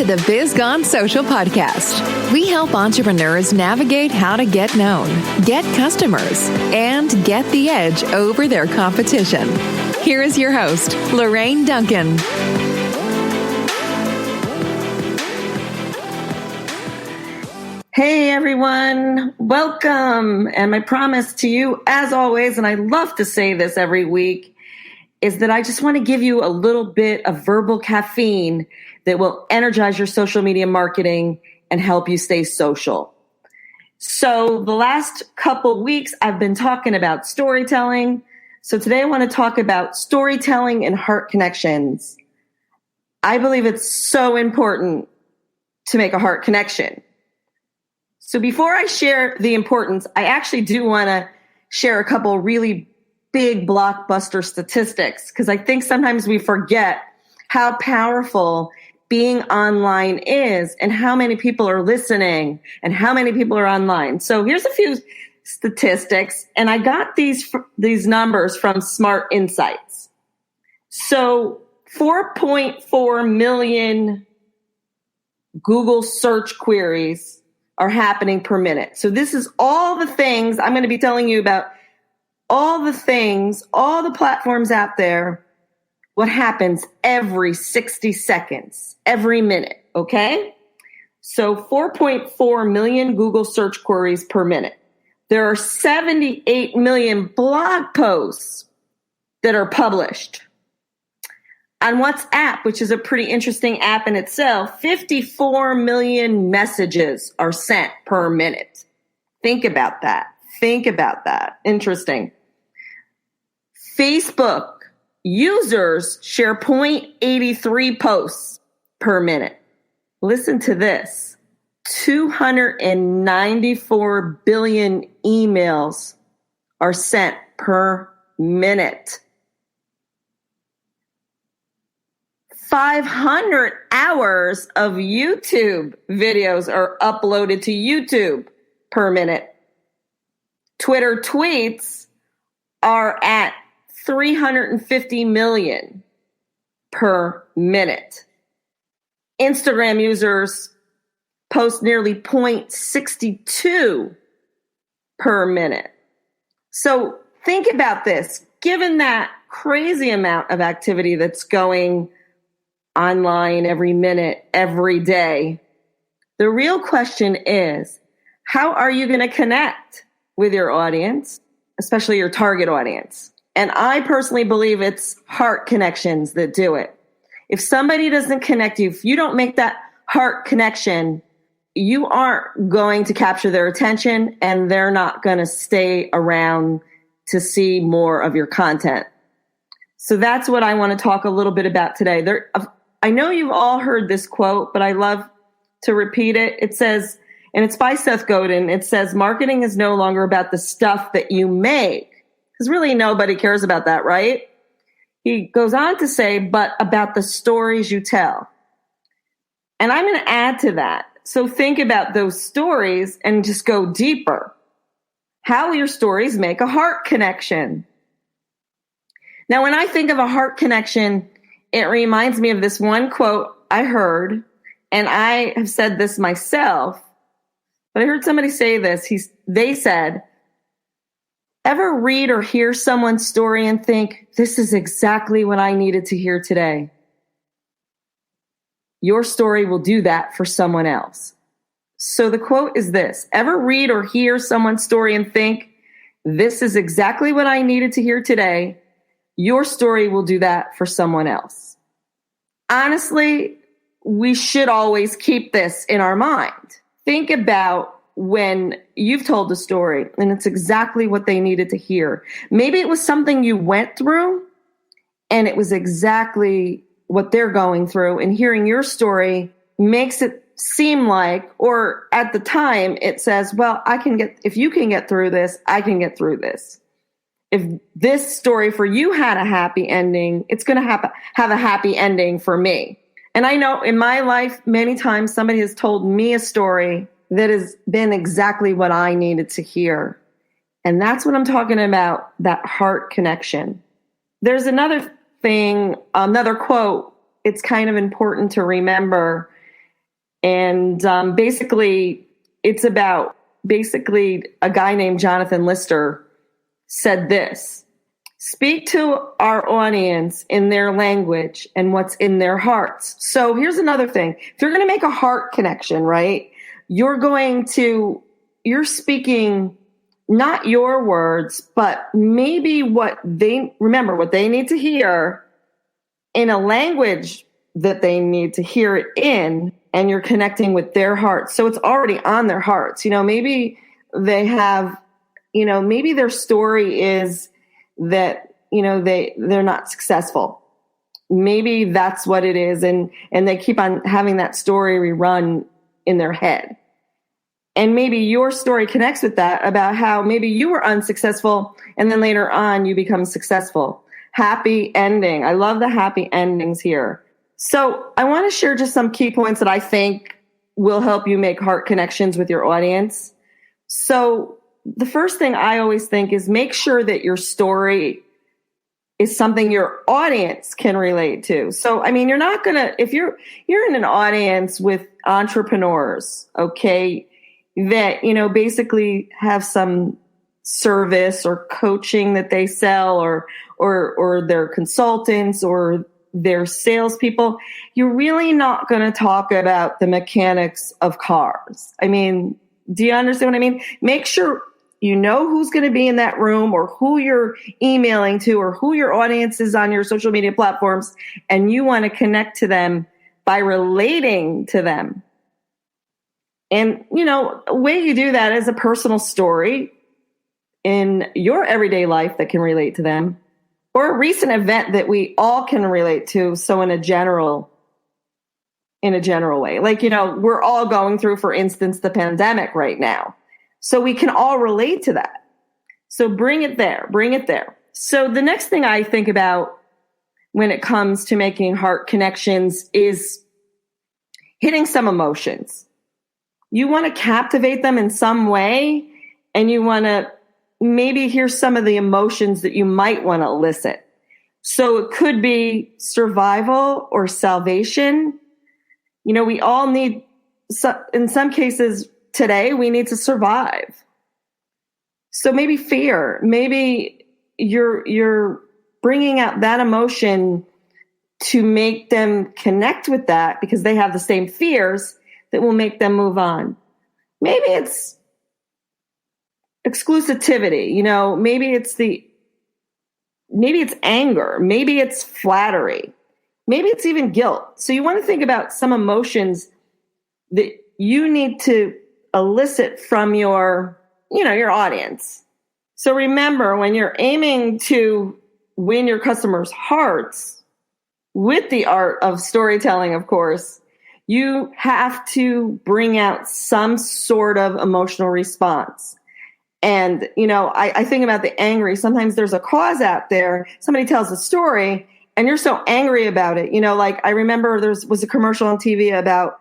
to the Biz Gone Social podcast. We help entrepreneurs navigate how to get known, get customers, and get the edge over their competition. Here is your host, Lorraine Duncan. Hey everyone, welcome. And my promise to you, as always, and I love to say this every week, is that I just want to give you a little bit of verbal caffeine that will energize your social media marketing and help you stay social. So the last couple weeks, I've been talking about storytelling. So today I want to talk about storytelling and heart connections. I believe it's so important to make a heart connection. So before I share the importance, I actually do want to share a couple really big blockbuster statistics, because I think sometimes we forget how powerful being online is and how many people are listening and how many people are online. So here's a few statistics, and I got these numbers from Smart Insights. So 4.4 million Google search queries are happening per minute. So this is all the things I'm going to be telling you about, all the things, all the platforms out there, what happens every 60 seconds, every minute, okay? So 4.4 million Google search queries per minute. There are 78 million blog posts that are published. On WhatsApp, which is a pretty interesting app in itself, 54 million messages are sent per minute. Think about that. Interesting. Facebook users share 0.83 posts per minute. Listen to this. 294 billion emails are sent per minute. 500 hours of YouTube videos are uploaded to YouTube per minute. Twitter tweets are at 350 million per minute. Instagram users post nearly 0.62 per minute. So think about this. Given that crazy amount of activity that's going online every minute, every day, the real question is, how are you going to connect with your audience, especially your target audience? And I personally believe it's heart connections that do it. If somebody doesn't connect you, if you don't make that heart connection, you aren't going to capture their attention, and they're not going to stay around to see more of your content. So that's what I want to talk a little bit about today. I know you've all heard this quote, but I love to repeat it. It says, and it's by Seth Godin, it says, marketing is no longer about the stuff that you make. Because really nobody cares about that, right? He goes on to say, but about the stories you tell. And I'm going to add to that. So think about those stories and just go deeper. How your stories make a heart connection. Now, when I think of a heart connection, it reminds me of this one quote I heard, and I have said this myself, but I heard somebody say this. They said, ever read or hear someone's story and think, this is exactly what I needed to hear today? Your story will do that for someone else. So the quote is this: ever read or hear someone's story and think, this is exactly what I needed to hear today? Your story will do that for someone else. Honestly, we should always keep this in our mind. Think about when you've told a story and it's exactly what they needed to hear. Maybe it was something you went through and it was exactly what they're going through, and hearing your story makes it seem like, or at the time it says, well, if you can get through this, I can get through this. If this story for you had a happy ending, it's going to have a happy ending for me. And I know in my life, many times somebody has told me a story that has been exactly what I needed to hear. And that's what I'm talking about, that heart connection. There's another thing, another quote, it's kind of important to remember. And basically, it's about a guy named Jonathan Lister said this: speak to our audience in their language and what's in their hearts. So here's another thing. If you're going to make a heart connection, right, you're speaking not your words, but maybe what they need to hear in a language that they need to hear it in, and you're connecting with their hearts. So it's already on their hearts. Maybe they have, maybe their story is that, they're not successful. Maybe that's what it is. And they keep on having that story rerun in their head. And maybe your story connects with that, about how maybe you were unsuccessful and then later on you become successful. Happy ending. I love the happy endings here. So I want to share just some key points that I think will help you make heart connections with your audience. So the first thing I always think is make sure that your story is something your audience can relate to. So, you're not going to, if you're in an audience with entrepreneurs, okay, that, basically have some service or coaching that they sell, or they're consultants or they're salespeople, you're really not going to talk about the mechanics of cars. Do you understand what I mean? Make sure you know who's going to be in that room, or who you're emailing to, or who your audience is on your social media platforms, and you want to connect to them by relating to them. And, a way you do that is a personal story in your everyday life that can relate to them, or a recent event that we all can relate to. So in a general way, like, we're all going through, for instance, the pandemic right now. So we can all relate to that. So bring it there. So the next thing I think about when it comes to making heart connections is hitting some emotions. You want to captivate them in some way, and you want to maybe hear some of the emotions that you might want to elicit. So it could be survival or salvation. We all need, in some cases today, we need to survive. So maybe fear, maybe you're bringing out that emotion to make them connect with that, because they have the same fears that will make them move on. Maybe it's exclusivity, maybe it's anger, maybe it's flattery, maybe it's even guilt. So you want to think about some emotions that you need to elicit from your audience. So remember, when you're aiming to win your customers' hearts with the art of storytelling, of course, you have to bring out some sort of emotional response. And, I think about the angry. Sometimes there's a cause out there. Somebody tells a story and you're so angry about it. Like I remember there was a commercial on TV about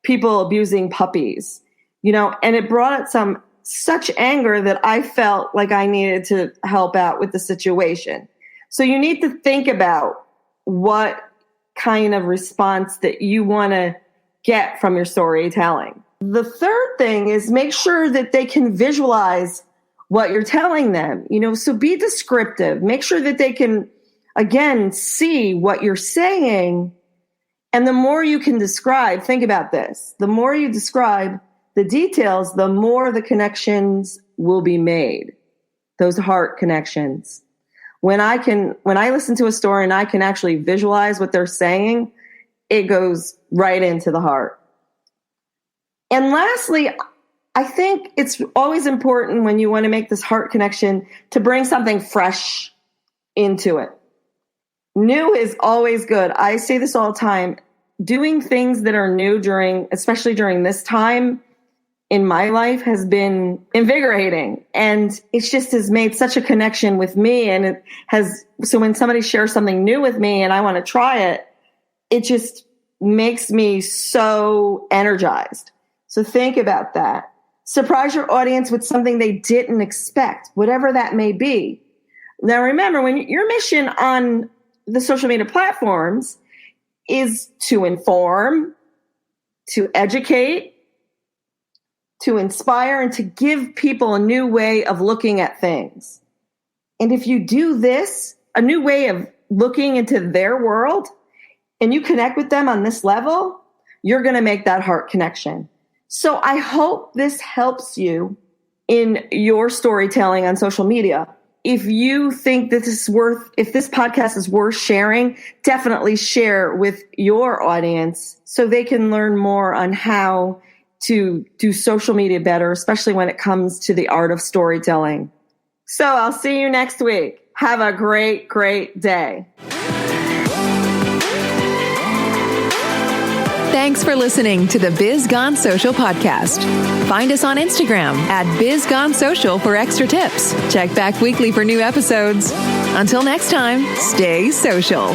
people abusing puppies, and it brought out such anger that I felt like I needed to help out with the situation. So you need to think about what kind of response that you want to get from your storytelling. The third thing is make sure that they can visualize what you're telling them, so be descriptive. Make sure that they can, again, see what you're saying. And the more you can describe, think about this, the more you describe the details, the more the connections will be made, those heart connections. When I listen to a story and I can actually visualize what they're saying, it goes right into the heart. And lastly, I think it's always important when you want to make this heart connection to bring something fresh into it. New is always good. I say this all the time. Doing things that are new especially during this time in my life, has been invigorating. And it just has made such a connection with me. And so when somebody shares something new with me and I want to try it, it just makes me so energized. So think about that. Surprise your audience with something they didn't expect, whatever that may be. Now, remember, when your mission on the social media platforms is to inform, to educate, to inspire, and to give people a new way of looking at things. And if you do this, a new way of looking into their world, and you connect with them on this level, you're going to make that heart connection. So I hope this helps you in your storytelling on social media. If you think if this podcast is worth sharing, definitely share with your audience so they can learn more on how to do social media better, especially when it comes to the art of storytelling. So I'll see you next week. Have a great, great day. Thanks for listening to the Biz Gone Social podcast. Find us on Instagram at Biz Gone Social for extra tips. Check back weekly for new episodes. Until next time, stay social.